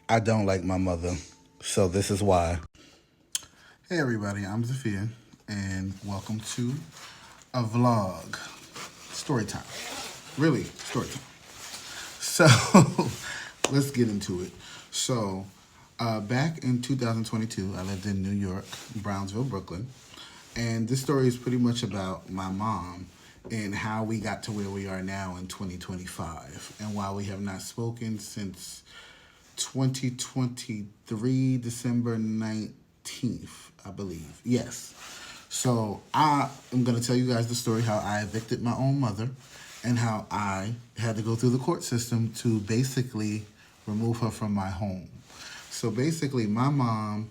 I don't like my mother, so this is why. Hey everybody, I'm Zafia, and welcome to a vlog. Story time. Really, story time. So, let's get into it. So, back in 2022, I lived in New York, Brownsville, Brooklyn. And this story is pretty much about my mom and how we got to where we are now in 2025 and why we have not spoken since 2023, December 19th, I believe. Yes. So I am going to tell you guys the story how I evicted my own mother and how I had to go through the court system to basically remove her from my home. So basically, my mom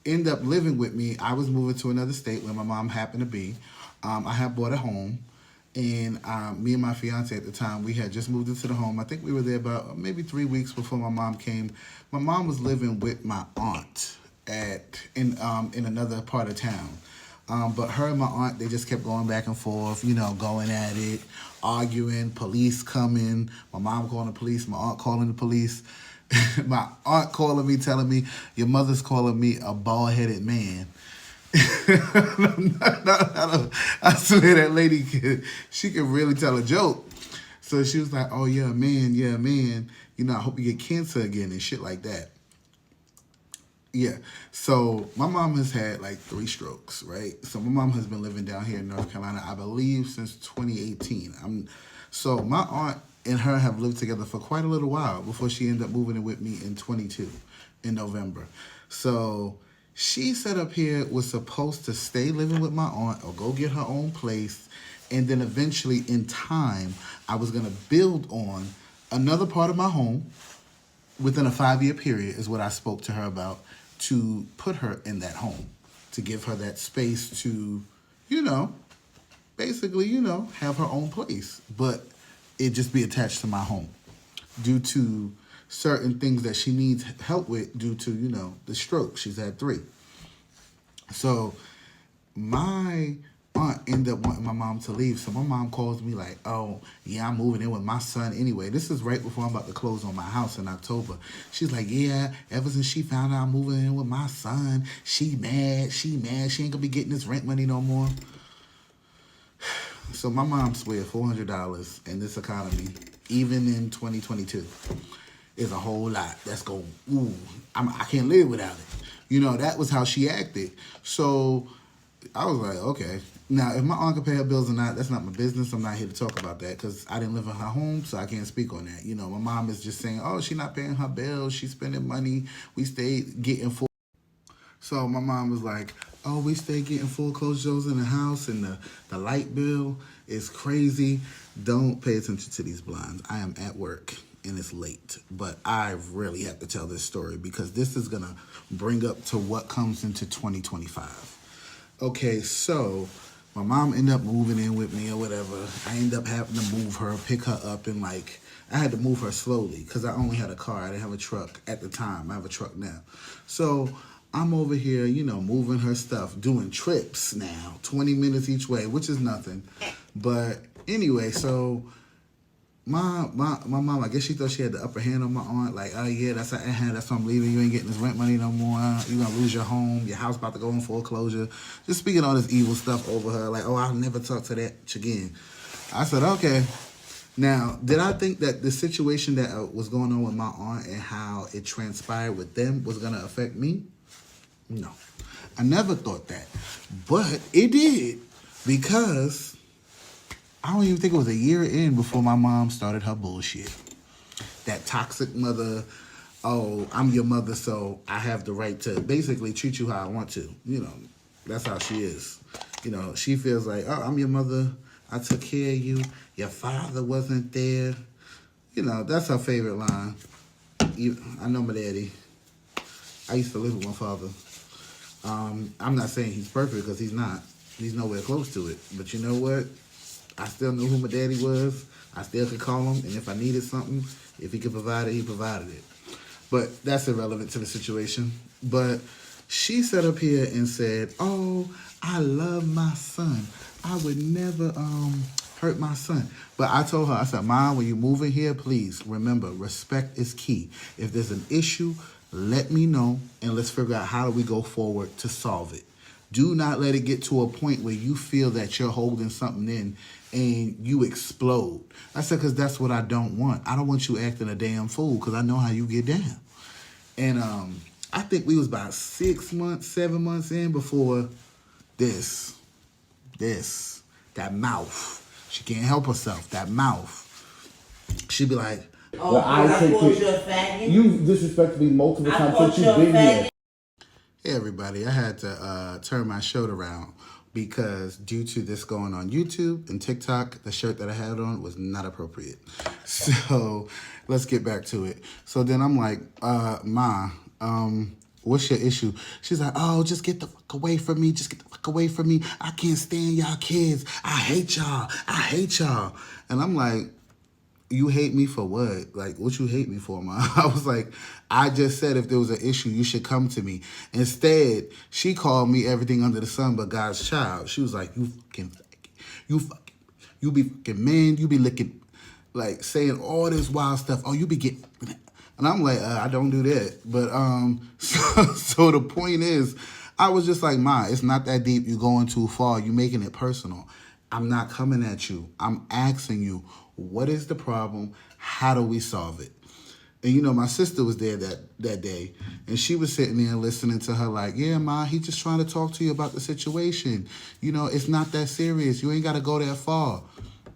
ended up living with me. I was moving to another state where my mom happened to be. I had bought a home, and me and my fiance at the time, we had just moved into the home. I think we were there about maybe 3 weeks before my mom came. My mom was living with my aunt in another part of town. But her and my aunt, they just kept going back and forth, going at it, arguing, police coming, my mom calling the police, my aunt calling the police, my aunt calling me, telling me, your mother's calling me a bald-headed man. I swear that lady she could really tell a joke. So she was like, oh, yeah, man. I hope you get cancer again and shit like that. Yeah. So my mom has had like 3 strokes, right? So my mom has been living down here in North Carolina, I believe, since 2018. So my aunt and her have lived together for quite a little while before she ended up moving in with me in 22 in November. So she set up here was supposed to stay living with my aunt or go get her own place. And then eventually in time, I was going to build on another part of my home within a 5-year period is what I spoke to her about to put her in that home, to give her that space to, you know, basically, have her own place. But it just be attached to my home due to certain things that she needs help with due to, the stroke. She's had 3. So my aunt ended up wanting my mom to leave. So my mom calls me like, oh, yeah, I'm moving in with my son anyway. This is right before I'm about to close on my house in October. She's like, yeah, ever since she found out I'm moving in with my son, she mad. She ain't going to be getting this rent money no more. So my mom swear $400 in this economy, even in 2022, is a whole lot. That's going, I can't live without it. That was how she acted. So I was like, okay. Now, if my aunt can pay her bills or not, that's not my business. I'm not here to talk about that because I didn't live in her home, so I can't speak on that. My mom is just saying, oh, she's not paying her bills. She's spending money. We stayed getting full. So my mom was like, oh, we stay getting foreclosures in the house and the light bill is crazy. Don't pay attention to these blinds. I am at work and it's late. But I really have to tell this story because this is going to bring up to what comes into 2025. Okay, so my mom ended up moving in with me or whatever. I ended up having to move her, pick her up, and I had to move her slowly because I only had a car. I didn't have a truck at the time. I have a truck now. So I'm over here, moving her stuff, doing trips now, 20 minutes each way, which is nothing. But anyway, so my mom, I guess she thought she had the upper hand on my aunt. Like, oh yeah, that's why I'm leaving. You ain't getting this rent money no more. You're gonna lose your home. Your house about to go in foreclosure. Just speaking all this evil stuff over her. Like, oh, I'll never talk to that bitch again. I said, okay. Now, did I think that the situation that was going on with my aunt and how it transpired with them was gonna affect me? No, I never thought that, but it did because I don't even think it was a year in before my mom started her bullshit. That toxic mother, oh, I'm your mother, so I have the right to basically treat you how I want to. That's how she is. She feels like, oh, I'm your mother. I took care of you. Your father wasn't there. That's her favorite line. I know my daddy. I used to live with my father. I'm not saying he's perfect because he's not. He's nowhere close to it. But you know what? I still knew who my daddy was. I still could call him. And if I needed something, if he could provide it, he provided it. But that's irrelevant to the situation. But she sat up here and said, oh, I love my son. I would never hurt my son. But I told her, I said, Mom, when you move in here, please remember, respect is key. If there's an issue, let me know, and let's figure out how do we go forward to solve it. Do not let it get to a point where you feel that you're holding something in and you explode. I said, because that's what I don't want. I don't want you acting a damn fool, because I know how you get down. And I think we was about 6 months, 7 months in before that mouth. She can't help herself, that mouth. She'd be like, oh, well, I take it. You disrespected me multiple times since you've been here. Hey everybody, I had to turn my shirt around because due to this going on YouTube and TikTok, the shirt that I had on was not appropriate. So let's get back to it. So then I'm like, Ma, what's your issue? She's like, oh, just get the fuck away from me. Just get the fuck away from me. I can't stand y'all kids. I hate y'all. I hate y'all. And I'm like, you hate me for what? Like, what you hate me for, Ma? I was like, I just said if there was an issue, you should come to me. Instead, she called me everything under the sun but God's child. She was like, you be fucking man, you be licking, like saying all this wild stuff. Oh, you be getting, and I'm like, I don't do that. But so the point is, I was just like, Ma, it's not that deep. You're going too far. You're making it personal. I'm not coming at you. I'm asking you, what is the problem? How do we solve it? And, you know, my sister was there that day, and she was sitting there listening to her like, yeah, Ma, he just trying to talk to you about the situation. You know, it's not that serious. You ain't got to go that far.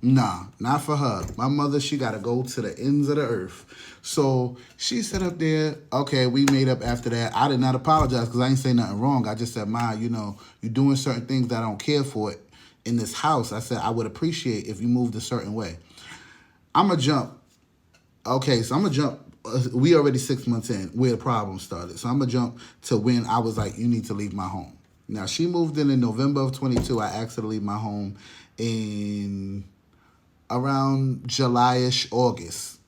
Nah, not for her. My mother, she got to go to the ends of the earth. So she sat up there. Okay, we made up after that. I did not apologize because I ain't say nothing wrong. I just said, Ma, you know, you're doing certain things that I don't care for in this house. I said, I would appreciate if you moved a certain way. I'm going to jump. Okay, so I'm going to jump. We already 6 months in where the problem started. So I'm going to jump to when I was like, you need to leave my home. Now, she moved in November of 22. I asked her to leave my home in around July-ish, August.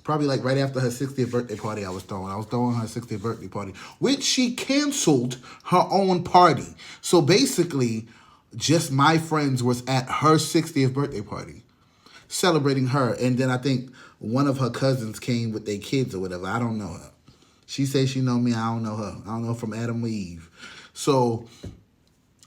Probably like right after her 60th birthday party I was throwing her 60th birthday party, which she canceled her own party. So basically, just my friends was at her 60th birthday party, celebrating her. And then I think one of her cousins came with their kids or whatever. I don't know her. She says she know me. I don't know her. I don't know from Adam or Eve. So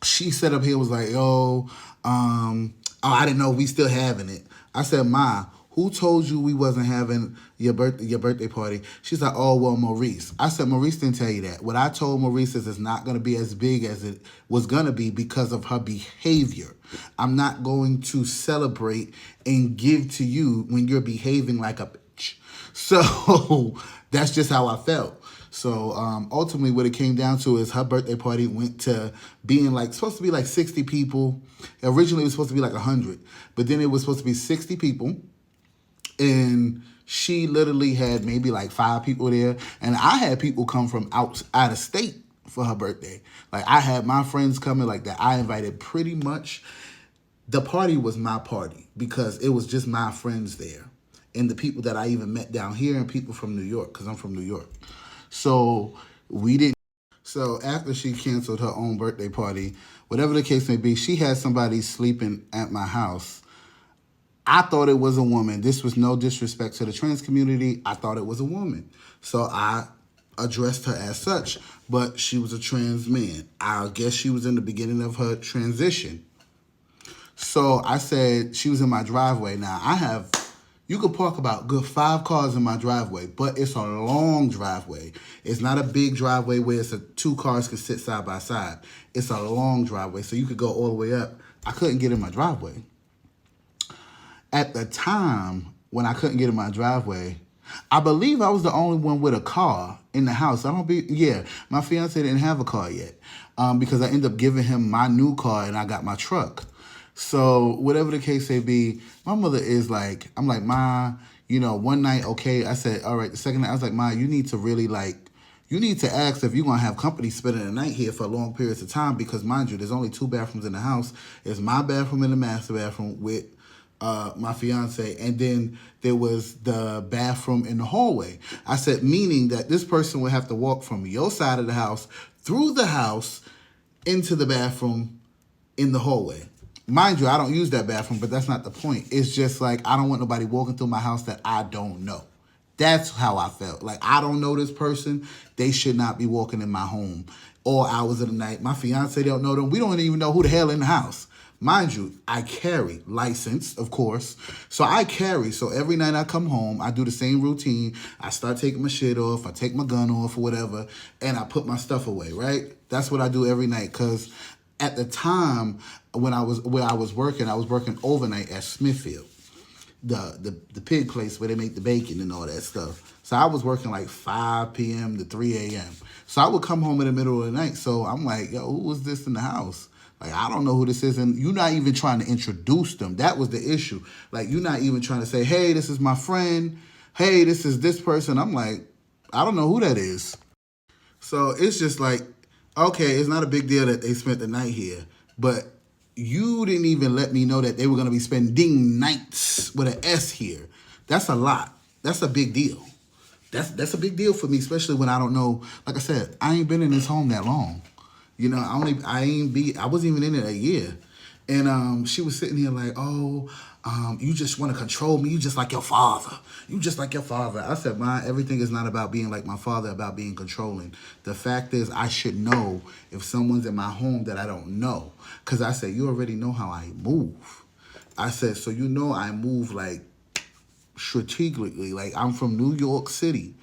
she set up here and was like, yo, oh, I didn't know we still having it. I said, Ma, who told you we wasn't having your birthday party? She's like, oh, well, Maurice. I said, Maurice didn't tell you that. What I told Maurice is it's not going to be as big as it was going to be because of her behavior. I'm not going to celebrate and give to you when you're behaving like a bitch. So that's just how I felt. So ultimately what it came down to is her birthday party went to being like, supposed to be like 60 people. Originally it was supposed to be like 100, but then it was supposed to be 60 people. And she literally had maybe like 5 people there. And I had people come from out of state for her birthday. Like I had my friends coming like that. I invited pretty much, the party was my party because it was just my friends there. And the people that I even met down here and people from New York, because I'm from New York. So we didn't. So after she canceled her own birthday party, whatever the case may be, she had somebody sleeping at my house. I thought it was a woman. This was no disrespect to the trans community. I thought it was a woman. So I addressed her as such, but she was a trans man. I guess she was in the beginning of her transition. So I said she was in my driveway. Now, you could park about good 5 cars in my driveway, but it's a long driveway. It's not a big driveway where 2 cars could sit side by side. It's a long driveway, so you could go all the way up. I couldn't get in my driveway. At the time when I couldn't get in my driveway, I believe I was the only one with a car in the house. My fiance didn't have a car yet because I ended up giving him my new car and I got my truck. So whatever the case may be, my mother is like, I'm like, Ma, you know, one night, okay. I said, all right. The second night, I was like, Ma, you need to really you need to ask if you're going to have company spending the night here for long periods of time because, mind you, there's only 2 bathrooms in the house. It's my bathroom and the master bathroom with my fiance, and then there was the bathroom in the hallway. I said, meaning that this person would have to walk from your side of the house through the house into the bathroom in the hallway. Mind you, I don't use that bathroom, but that's not the point. It's just like I don't want nobody walking through my house that I don't know. That's how I felt. Like, I don't know this person. They should not be walking in my home all hours of the night. My fiance don't know them. We don't even know who the hell in the house. Mind you, I carry, licensed, of course. So I carry. So every night I come home, I do the same routine. I start taking my shit off. I take my gun off or whatever, and I put my stuff away, right? That's what I do every night, because at the time when I was working overnight at Smithfield, the pig place where they make the bacon and all that stuff. So I was working like 5 p.m. to 3 a.m. So I would come home in the middle of the night. So I'm like, yo, who was this in the house? Like, I don't know who this is. And you're not even trying to introduce them. That was the issue. Like, you're not even trying to say, hey, this is my friend. Hey, this is this person. I'm like, I don't know who that is. So it's just like, okay, it's not a big deal that they spent the night here, but you didn't even let me know that they were going to be spending nights with an S here. That's a lot. That's a big deal. That's a big deal for me, especially when I don't know. Like I said, I ain't been in this home that long. You know, I wasn't even in it a year. And she was sitting here like, oh, you just want to control me. You just like your father. You just like your father. I said, Ma, everything is not about being like my father, about being controlling. The fact is, I should know if someone's in my home that I don't know. Because I said, you already know how I move. I said, so you know I move like strategically. Like, I'm from New York City.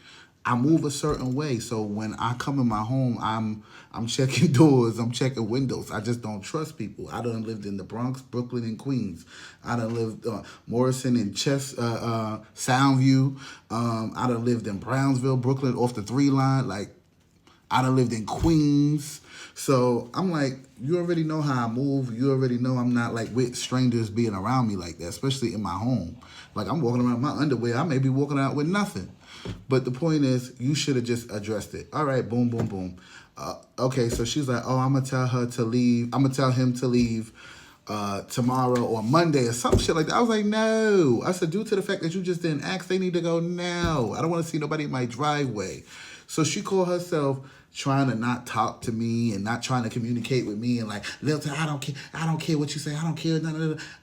I move a certain way. So when I come in my home, I'm checking doors, I'm checking windows. I just don't trust people. I done lived in the Bronx, Brooklyn, and Queens. I done lived Morrison and Soundview. I done lived in Brownsville, Brooklyn, off the 3 line. Like, I done lived in Queens. So I'm like, you already know how I move. You already know I'm not like with strangers being around me like that, especially in my home. Like, I'm walking around in my underwear. I may be walking out with nothing. But the point is, you should have just addressed it. All right, boom, boom, boom. Okay, so she's like, oh, I'm going to tell her to leave. I'm going to tell him to leave tomorrow or Monday or some shit like that. I was like, no. I said, due to the fact that you just didn't ask, they need to go now. I don't want to see nobody in my driveway. So she called herself trying to not talk to me and not trying to communicate with me and like, Lil, I don't care what you say. I don't care.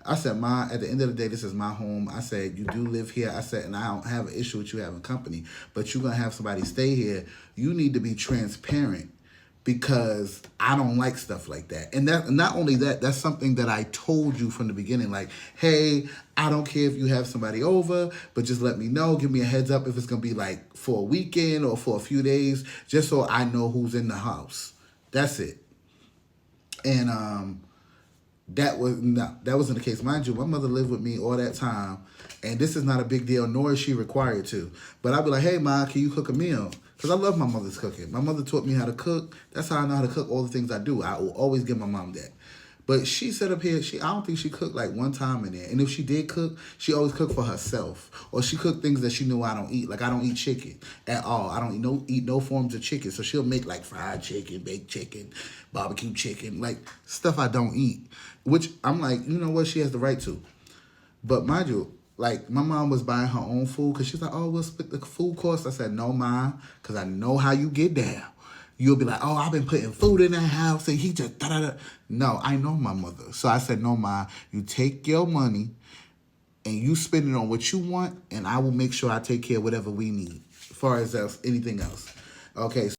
I said, Ma, at the end of the day, this is my home. I said, you do live here. I said, and I don't have an issue with you having company, but you're going to have somebody stay here. You need to be transparent, because I don't like stuff like that. And that, not only that, that's something that I told you from the beginning. Like, hey, I don't care if you have somebody over, but just let me know. Give me a heads up if it's going to be like for a weekend or for a few days, just so I know who's in the house. That's it. And that wasn't the case. Mind you, my mother lived with me all that time, and this is not a big deal, nor is she required to. But I'd be like, hey, Ma, can you cook a meal? Because I love my mother's cooking. My mother taught me how to cook. That's how I know how to cook all the things I do. I will always give my mom that. But she sat up here, I don't think she cooked like one time in there. And if she did cook, she always cooked for herself. Or she cooked things that she knew I don't eat. Like, I don't eat chicken at all. I don't eat no forms of chicken. So she'll make like fried chicken, baked chicken, barbecue chicken, like stuff I don't eat. Which I'm like, you know what, she has the right to. But mind you, like, my mom was buying her own food because she's like, oh, we'll split the food cost. I said, no, Ma, because I know how you get down. You'll be like, oh, I've been putting food in that house and he just da-da-da. No, I know my mother. So I said, no, Ma, you take your money and you spend it on what you want, and I will make sure I take care of whatever we need as far as anything else. Okay.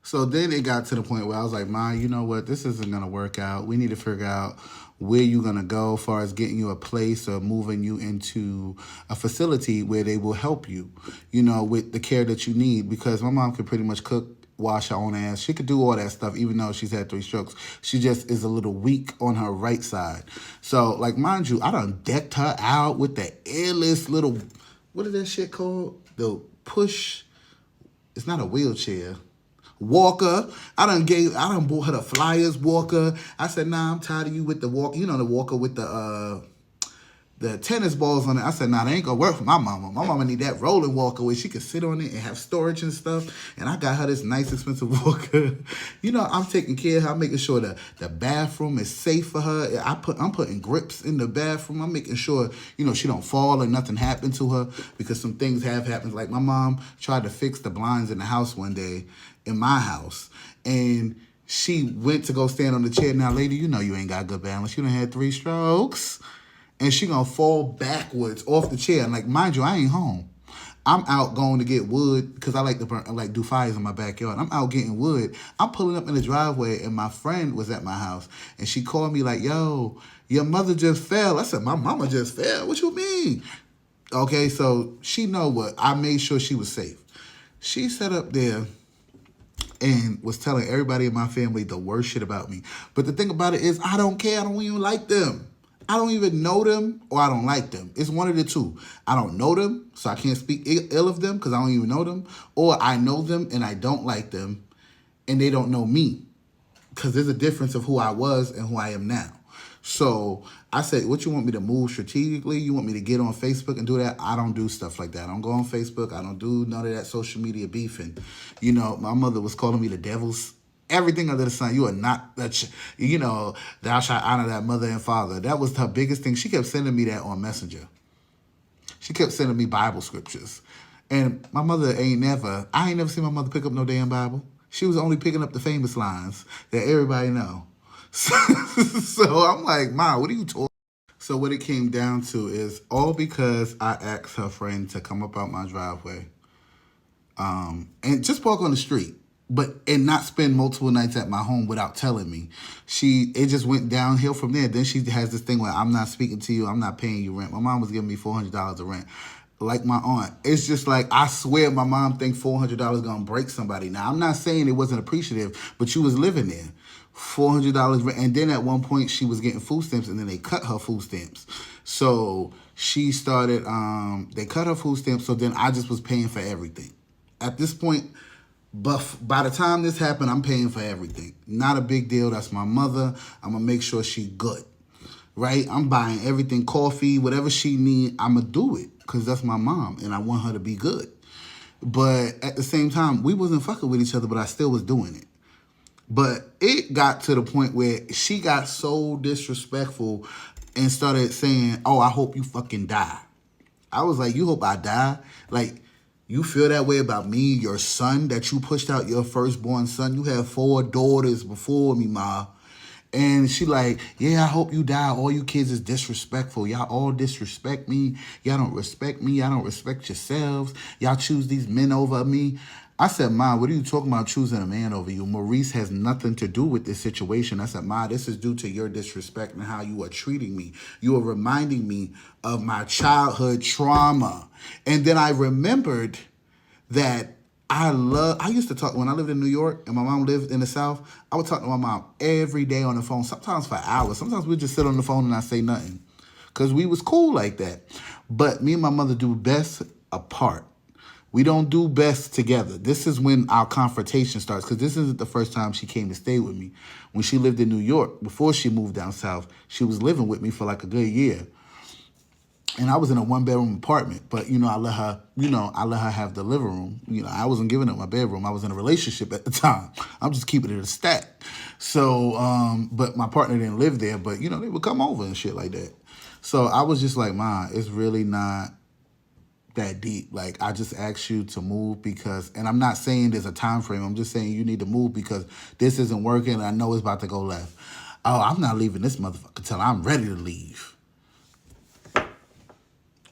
So then it got to the point where I was like, Ma, you know what? This isn't going to work out. We need to figure out where you're going to go as far as getting you a place or moving you into a facility where they will help you, you know, with the care that you need. Because my mom could pretty much cook, wash her own ass. She could do all that stuff, even though she's had 3 strokes. She just is a little weak on her right side. So, like, mind you, I done decked her out with the airless little, what is that shit called? The push, it's not a wheelchair. Walker. I done bought her the Flyers walker. I said, nah, I'm tired of you with the walker. You know, the walker with the tennis balls on it. I said, nah, that ain't gonna work for my mama. My mama need that rolling walker where she could sit on it and have storage and stuff. And I got her this nice, expensive walker. You know, I'm taking care of her. I'm making sure that the bathroom is safe for her. I'm putting grips in the bathroom. I'm making sure, you know, she don't fall or nothing happened to her, because some things have happened. Like, my mom tried to fix the blinds in the house one day, in my house, and She went to go stand on the chair. Now, lady, you know you ain't got good balance. You done had 3 strokes. And she gonna fall backwards off the chair. And like, mind you, I ain't home. I'm out going to get wood because I like to burn, I like do fires in my backyard. I'm out getting wood. I'm pulling up in the driveway and my friend was at my house and she called me like, yo, your mother just fell. I said, my mama just fell. What you mean? Okay, so she know what. I made sure she was safe. She sat up there and was telling everybody in my family the worst shit about me. But the thing about it is I don't care. I don't even like them. I don't even know them or I don't like them. It's one of the two. I don't know them, so I can't speak ill of them because I don't even know them. Or I know them and I don't like them and they don't know me. Because there's a difference of who I was and who I am now. So I said, what you want me to move strategically? You want me to get on Facebook and do that? I don't do stuff like that. I don't go on Facebook. I don't do none of that social media beefing. You know, my mother was calling me the devil's everything under the sun. You are not, you know, thou shalt honor that mother and father. That was her biggest thing. She kept sending me that on Messenger. She kept sending me Bible scriptures. And my mother I ain't never seen my mother pick up no damn Bible. She was only picking up the famous lines that everybody know. So I'm like, Ma, what are you talking? So what it came down to is all because I asked her friend to come up out my driveway and just park on the street. And not spend multiple nights at my home without telling me. It just went downhill from there. Then she has this thing where I'm not speaking to you, I'm not paying you rent. My mom was giving me $400 of rent. Like my aunt. It's just like, I swear my mom think $400 gonna break somebody. Now, I'm not saying it wasn't appreciative, but you was living there. $400 rent. And then at one point she was getting food stamps and then they cut her food stamps. So she started, they cut her food stamps. So then I just was paying for everything. At this point, but by the time this happened, I'm paying for everything. Not a big deal. That's my mother. I'm going to make sure she good. Right? I'm buying everything, coffee, whatever she need. I'm going to do it because that's my mom and I want her to be good. But at the same time, we wasn't fucking with each other, but I still was doing it. But it got to the point where she got so disrespectful and started saying, oh, I hope you fucking die. I was like, you hope I die? Like, you feel that way about me, your son, that you pushed out your firstborn son? You have 4 daughters before me, Ma. And she like, yeah, I hope you die. All you kids is disrespectful. Y'all all disrespect me. Y'all don't respect me. Y'all don't respect yourselves. Y'all choose these men over me. I said, Ma, what are you talking about choosing a man over you? Maurice has nothing to do with this situation. I said, Ma, this is due to your disrespect and how you are treating me. You are reminding me of my childhood trauma. And then I remembered that I used to talk, when I lived in New York and my mom lived in the South, I would talk to my mom every day on the phone, sometimes for hours. Sometimes we'd just sit on the phone and not say nothing because we was cool like that. But me and my mother do best apart. We don't do best together. This is when our confrontation starts because this isn't the first time she came to stay with me. When she lived in New York, before she moved down south, she was living with me for like a good year. And I was in a 1-bedroom apartment, but, I let her have the living room. I wasn't giving up my bedroom. I was in a relationship at the time. I'm just keeping it a stat. So, but my partner didn't live there, but, they would come over and shit like that. So I was just like, Ma, it's really not that deep. Like, I just asked you to move because, and I'm not saying there's a time frame. I'm just saying you need to move because this isn't working and I know it's about to go left. Oh, I'm not leaving this motherfucker until I'm ready to leave.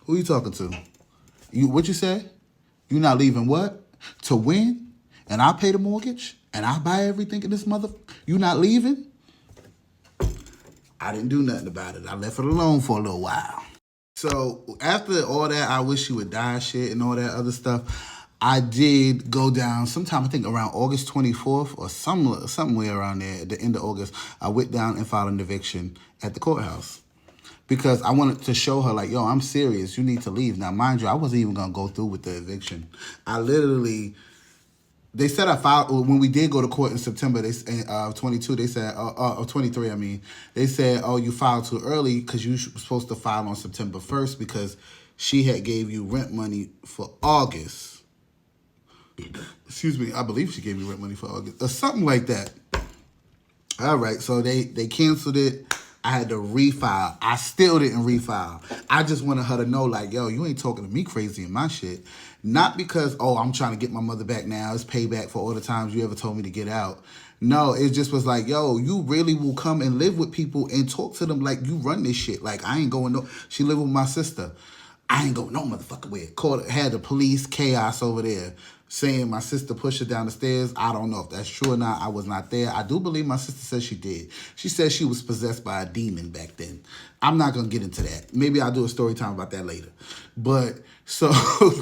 Who you talking to? What you say? You not leaving what? To win? And I pay the mortgage? And I buy everything in this You not leaving? I didn't do nothing about it. I left it alone for a little while. So after all that, I wish you would die shit and all that other stuff, I did go down sometime, I think around August 24th or somewhere around there at the end of August. I went down and filed an eviction at the courthouse. Because I wanted to show her, like, yo, I'm serious. You need to leave. Now, mind you, I wasn't even going to go through with the eviction. They said I filed, when we did go to court in September, 22, they said, 23, I mean. They said, oh, you filed too early because you were supposed to file on September 1st because she had gave you rent money for August. Excuse me, I believe she gave me rent money for August. Or something like that. All right, so they canceled it. I had to refile. I still didn't refile. I just wanted her to know, like, yo, you ain't talking to me crazy in my shit. Not because, oh, I'm trying to get my mother back now. It's payback for all the times you ever told me to get out. No, it just was like, yo, you really will come and live with people and talk to them like you run this shit. Like, I ain't going no. She lived with my sister. I ain't going no motherfucker way. Had the police chaos over there saying my sister pushed her down the stairs. I don't know if that's true or not. I was not there. I do believe my sister said she did. She said she was possessed by a demon back then. I'm not going to get into that. Maybe I'll do a story time about that later. But so,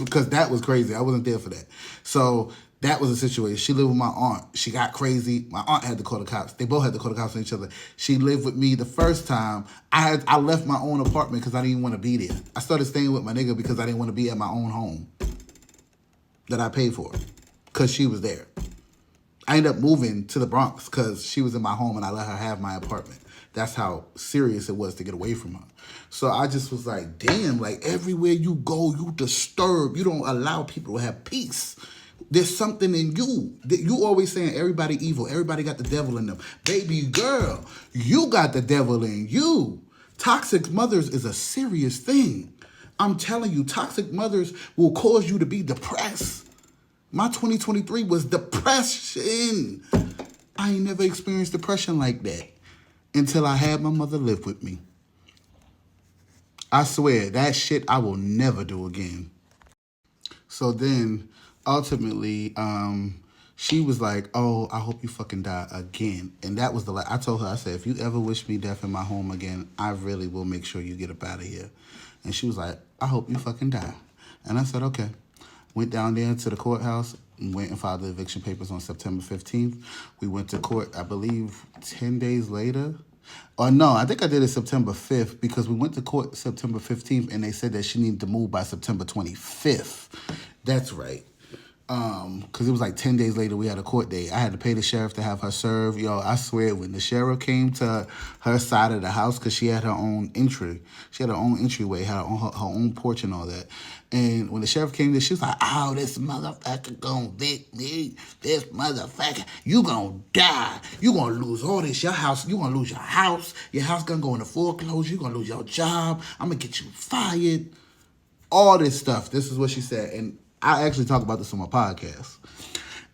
because that was crazy. I wasn't there for that. So that was a situation. She lived with my aunt. She got crazy. My aunt had to call the cops. They both had to call the cops on each other. She lived with me the first time. I left my own apartment because I didn't even want to be there. I started staying with my nigga because I didn't want to be at my own home that I paid for because she was there. I ended up moving to the Bronx because she was in my home and I let her have my apartment. That's how serious it was to get away from her. So I just was like, damn, like everywhere you go, you disturb. You don't allow people to have peace. There's something in you. You always saying everybody evil. Everybody got the devil in them. Baby girl, you got the devil in you. Toxic mothers is a serious thing. I'm telling you, toxic mothers will cause you to be depressed. My 2023 was depression. I ain't never experienced depression like that until I had my mother live with me. I swear, that shit I will never do again. So then, ultimately, she was like, oh, I hope you fucking die again. And that was I told her, I said, if you ever wish me death in my home again, I really will make sure you get up out of here. And she was like, I hope you fucking die. And I said, okay. Went down there to the courthouse, went and filed the eviction papers on September 15th. We went to court, I believe, 10 days later. Or no, I think I did it September 5th because we went to court September 15th and they said that she needed to move by September 25th. That's right. Because it was like 10 days later we had a court date. I had to pay the sheriff to have her serve. Yo, I swear, when the sheriff came to her side of the house, because she had her own entry. She had her own entryway, had her own porch and all that. And when the sheriff came there, she was like, oh, this motherfucker gonna evict me. This motherfucker, you gonna die. You gonna lose all this. Your house, you gonna lose your house. Your house gonna go into foreclosure. You gonna lose your job. I'm gonna get you fired. All this stuff. This is what she said. And I actually talk about this on my podcast.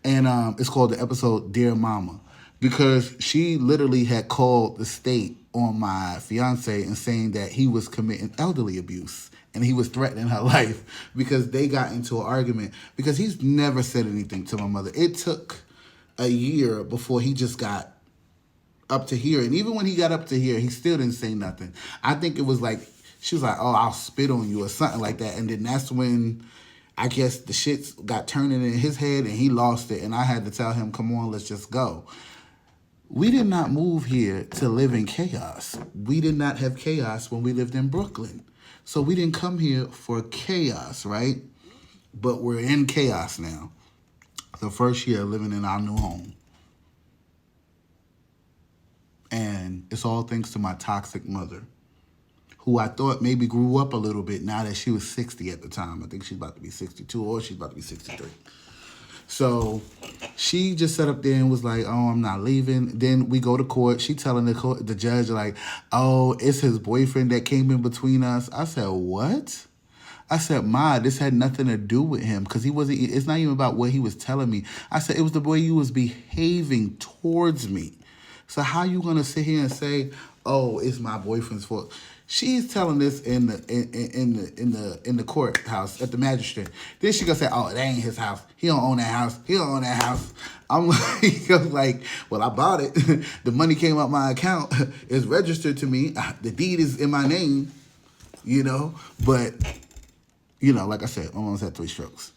And it's called the episode Dear Mama. Because she literally had called the state on my fiance and saying that he was committing elderly abuse. And he was threatening her life because they got into an argument. Because he's never said anything to my mother. It took a year before he just got up to here. And even when he got up to here, he still didn't say nothing. I think it was like, she was like, oh, I'll spit on you or something like that. And then that's when I guess the shit got turning in his head and he lost it. And I had to tell him, come on, let's just go. We did not move here to live in chaos. We did not have chaos when we lived in Brooklyn. So we didn't come here for chaos, right? But we're in chaos now. The first year living in our new home. And it's all thanks to my toxic mother, who I thought maybe grew up a little bit now that she was 60 at the time. I think she's about to be 62 or she's about to be 63. So she just sat up there and was like, oh, I'm not leaving. Then we go to court. She telling the judge, like, oh, it's his boyfriend that came in between us. I said, what? I said, Ma, this had nothing to do with him because it's not even about what he was telling me. I said, it was the way you was behaving towards me. So how you going to sit here and say, oh, it's my boyfriend's fault? She's telling this in the courthouse at the magistrate. Then she gonna say, "Oh, that ain't his house. He don't own that house. He don't own that house." I'm like, well, I bought it. The money came out my account. It's registered to me. The deed is in my name. But like I said, I almost had 3 strokes.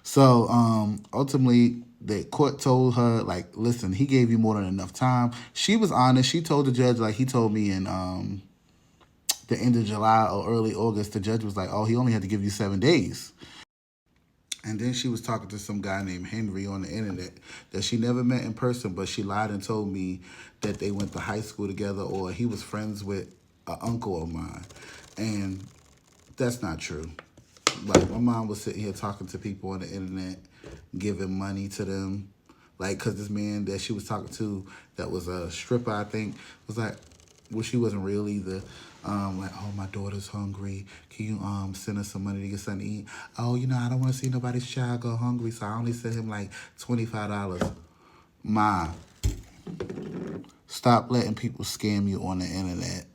So ultimately, the court told her, like, listen, he gave you more than enough time. She was honest. She told the judge, like he told me in the end of July or early August, the judge was like, oh, he only had to give you 7 days. And then she was talking to some guy named Henry on the internet that she never met in person, but she lied and told me that they went to high school together or he was friends with an uncle of mine. And that's not true. Like, my mom was sitting here talking to people on the internet, giving money to them. Like, because this man that she was talking to that was a stripper, I think, was like, well, she wasn't real either. Like, oh, my daughter's hungry. Can you send her some money to get something to eat? Oh, I don't want to see nobody's child go hungry, so I only sent him like $25. Ma, Stop letting people scam you on the internet.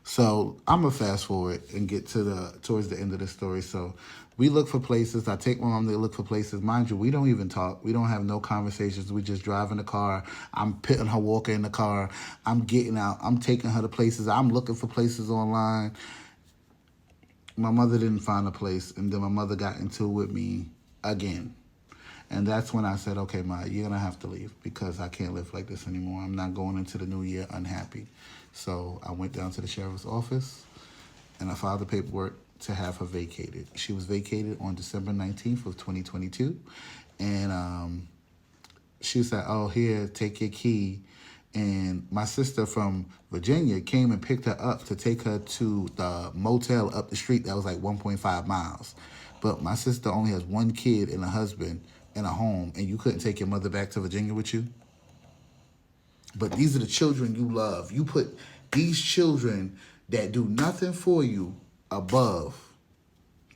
So I'm gonna fast forward and get towards the end of the story. So we look for places. I take my mom to look for places. Mind you, we don't even talk. We don't have no conversations. We just drive in the car. I'm putting her walker in the car. I'm getting out. I'm taking her to places. I'm looking for places online. My mother didn't find a place, and then my mother got into it with me again. And that's when I said, okay, Ma, you're going to have to leave because I can't live like this anymore. I'm not going into the new year unhappy. So I went down to the sheriff's office, and I filed the paperwork to have her vacated. She was vacated on December 19th of 2022. And she said, oh, here, take your key. And my sister from Virginia came and picked her up to take her to the motel up the street that was like 1.5 miles. But my sister only has one kid and a husband and a home, and you couldn't take your mother back to Virginia with you? But these are the children you love. You put these children that do nothing for you above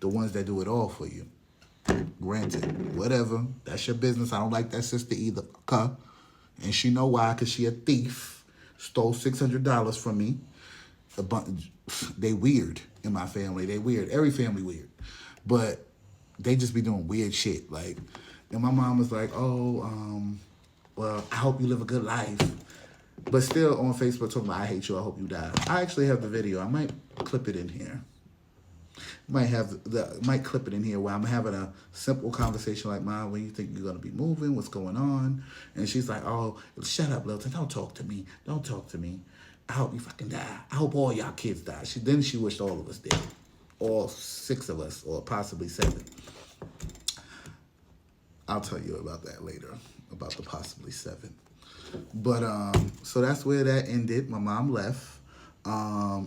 the ones that do it all for you. Granted, whatever. That's your business. I don't like that sister either. Okay? And she know why, because she a thief. Stole $600 from me. They weird in my family. They weird. Every family weird. But they just be doing weird shit. Like, and my mom was like, oh, well, I hope you live a good life. But still on Facebook talking about, I hate you, I hope you die. I actually have the video. I might clip it in here. Might clip it in here where I'm having a simple conversation like, Mom, when you think you're gonna be moving? What's going on? And she's like, oh, shut up, Lilton. Don't talk to me. Don't talk to me. I hope you fucking die. I hope all y'all kids die. Then she wished all of us dead. All 6 of us, or possibly 7. I'll tell you about that later, about the possibly 7. But so that's where that ended. My mom left.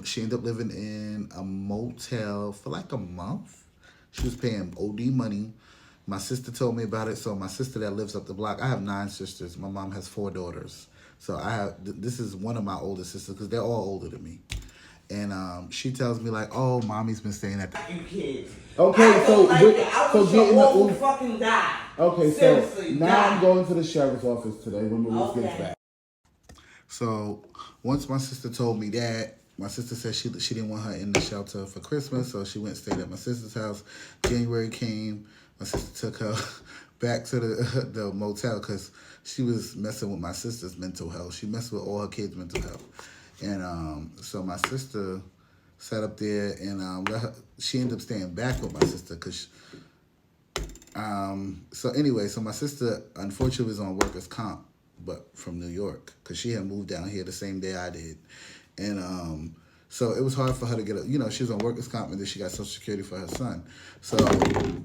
She ended up living in a motel for like a month. She was paying OD money. My sister told me about it. So my sister that lives up the block, I have 9 sisters. My mom has 4 daughters. So this is one of my older sisters because they're all older than me. And she tells me like, oh, mommy's been staying at the... You kids. Okay, so getting the fucking die. Okay, seriously, so now I'm going to the sheriff's office today when Maurice gets back. So once my sister told me that, my sister said she didn't want her in the shelter for Christmas, so she went and stayed at my sister's house. January came, my sister took her back to the motel because she was messing with my sister's mental health. She messed with all her kids' mental health. And so my sister sat up there and she ended up staying back with my sister because... So anyway, so my sister unfortunately was on workers' comp, but from New York, because she had moved down here the same day I did. And so it was hard for her to get she was on workers' comp and then she got Social Security for her son. So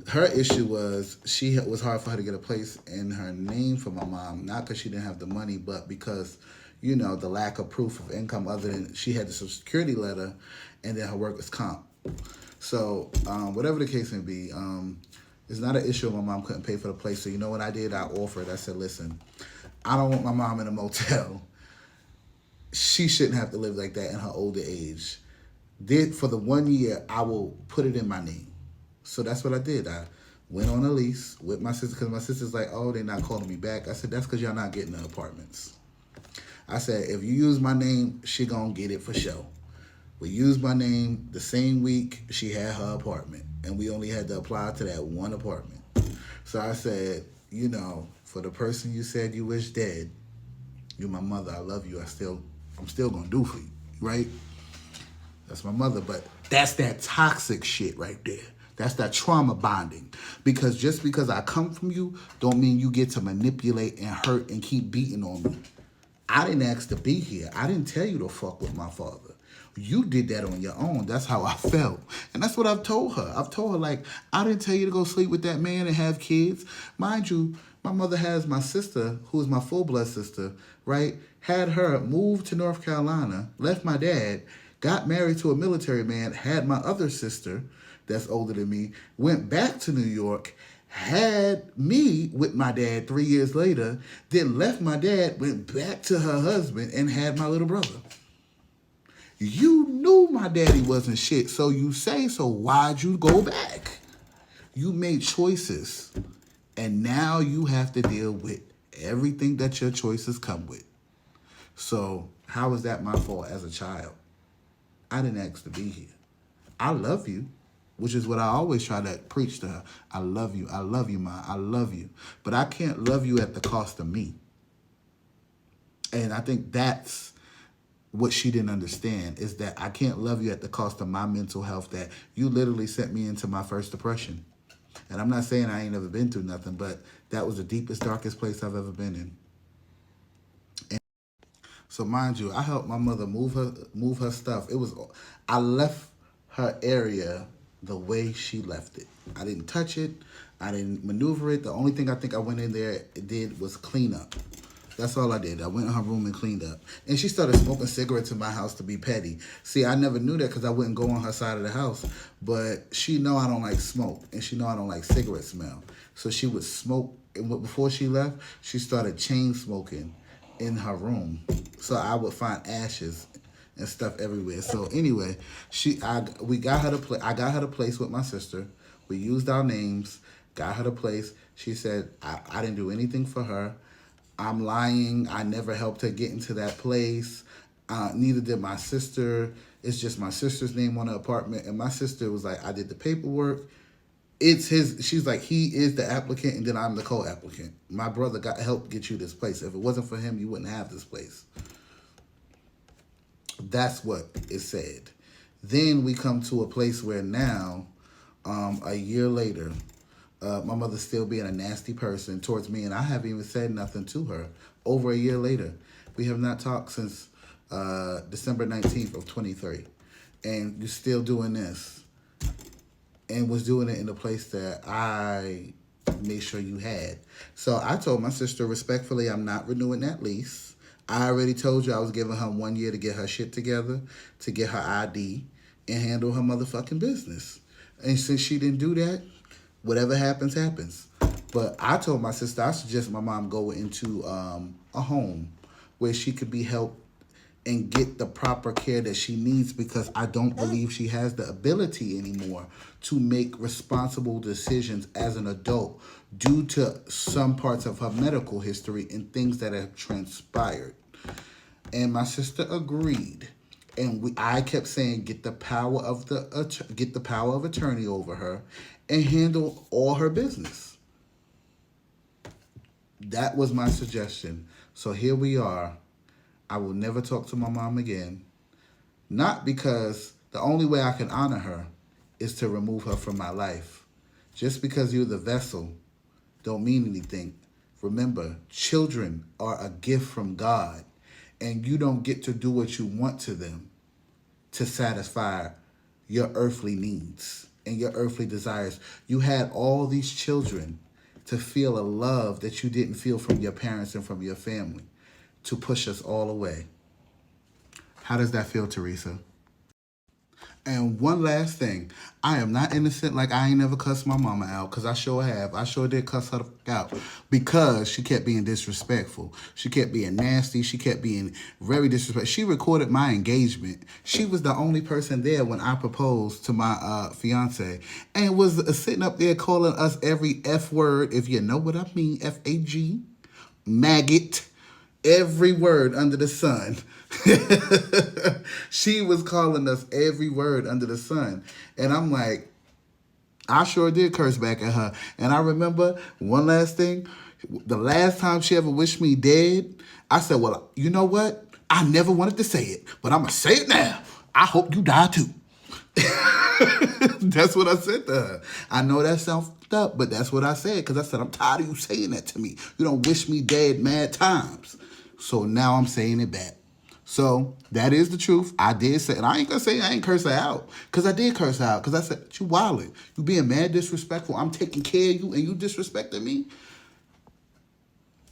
her issue was it was hard for her to get a place in her name for my mom, not because she didn't have the money, but because, the lack of proof of income other than she had the Social Security letter and then her workers' comp. So whatever the case may be, it's not an issue if my mom couldn't pay for the place. So you know what I did? I offered. I said, listen, I don't want my mom in a motel. She shouldn't have to live like that in her older age. For the 1 year, I will put it in my name. So that's what I did. I went on a lease with my sister because my sister's like, oh, they're not calling me back. I said, that's because y'all not getting the apartments. I said, if you use my name, she gonna get it for sure. We used my name the same week she had her apartment, and we only had to apply to that one apartment. So I said, for the person you said you wish dead, you're my mother. I love you. I'm still gonna do for you, right? That's my mother, but that's that toxic shit right there. That's that trauma bonding. Because just because I come from you, don't mean you get to manipulate and hurt and keep beating on me. I didn't ask to be here. I didn't tell you to fuck with my father. You did that on your own. That's how I felt. And that's what I've told her. I've told her, like, I didn't tell you to go sleep with that man and have kids. Mind you, my mother has my sister, who is my full-blood sister, right? Had her move to North Carolina, left my dad, got married to a military man, had my other sister that's older than me, went back to New York, had me with my dad 3 years later, then left my dad, went back to her husband, and had my little brother. You knew my daddy wasn't shit, so you say, so why'd you go back? You made choices, and now you have to deal with everything that your choices come with. So how is that my fault as a child? I didn't ask to be here. I love you, which is what I always try to preach to her. I love you, Ma, I love you. But I can't love you at the cost of me. And I think that's what she didn't understand, is that I can't love you at the cost of my mental health, that you literally sent me into my first depression. And I'm not saying I ain't never been through nothing, but that was the deepest, darkest place I've ever been in. And so mind you, I helped my mother move her stuff. I left her area the way she left it. I didn't touch it. I didn't maneuver it. The only thing I think I went in there and did was clean up. That's all I did. I went in her room and cleaned up. And she started smoking cigarettes in my house to be petty. See, I never knew that because I wouldn't go on her side of the house. But she know I don't like smoke. And she know I don't like cigarette smell. So she would smoke. And before she left, she started chain smoking in her room. So I would find ashes and stuff everywhere. So anyway, I got her to place with my sister. We used our names, got her to place. She said, I didn't do anything for her. I'm lying. I never helped her get into that place. Neither did my sister. It's just my sister's name on the apartment. And my sister was like, I did the paperwork. It's his. She's like, he is the applicant and then I'm the co-applicant. My brother got help get you this place. If it wasn't for him, you wouldn't have this place. That's what it said. Then we come to a place where now, a year later, my mother's still being a nasty person towards me, and I haven't even said nothing to her. Over a year later, we have not talked since December 19th of 23. And you're still doing this. And was doing it in a place that I made sure you had. So I told my sister respectfully, I'm not renewing that lease. I already told you I was giving her 1 year to get her shit together, to get her ID, and handle her motherfucking business. And since she didn't do that, whatever happens, happens. But I told my sister I suggest my mom go into a home where she could be helped and get the proper care that she needs, because I don't believe she has the ability anymore to make responsible decisions as an adult due to some parts of her medical history and things that have transpired. And my sister agreed. And I kept saying, get the power of attorney over her and handle all her business. That was my suggestion. So here we are. I will never talk to my mom again. Not because the only way I can honor her is to remove her from my life. Just because you're the vessel don't mean anything. Remember, children are a gift from God, and you don't get to do what you want to them to satisfy your earthly needs and your earthly desires. You had all these children to feel a love that you didn't feel from your parents and from your family, to push us all away. How does that feel, Teresa? And one last thing. I am not innocent, like I ain't never cussed my mama out, because I sure have. I sure did cuss her out because she kept being disrespectful. She kept being nasty. She kept being very disrespectful. She recorded my engagement. She was the only person there when I proposed to my fiance, and was sitting up there calling us every F word, if you know what I mean, F-A-G, maggot, every word under the sun. She was calling us every word under the sun. And I'm like, I sure did curse back at her. And I remember one last thing. The last time she ever wished me dead, I said, well, you know what? I never wanted to say it, but I'm going to say it now. I hope you die too. That's what I said to her. I know that sounds fucked up, but that's what I said, because I said, I'm tired of you saying that to me. You don't wish me dead mad times. So now I'm saying it back. So that is the truth. I did say, and I ain't gonna say I ain't curse her out, because I did curse her out, because I said, you wildin'. You being mad disrespectful. I'm taking care of you and you disrespecting me.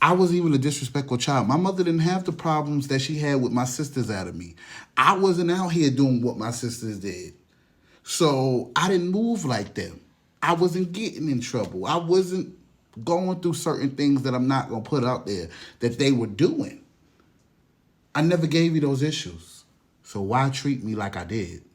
I wasn't even a disrespectful child. My mother didn't have the problems that she had with my sisters out of me. I wasn't out here doing what my sisters did. So I didn't move like them. I wasn't getting in trouble. I wasn't going through certain things that I'm not gonna put out there that they were doing. I never gave you those issues. So why treat me like I did?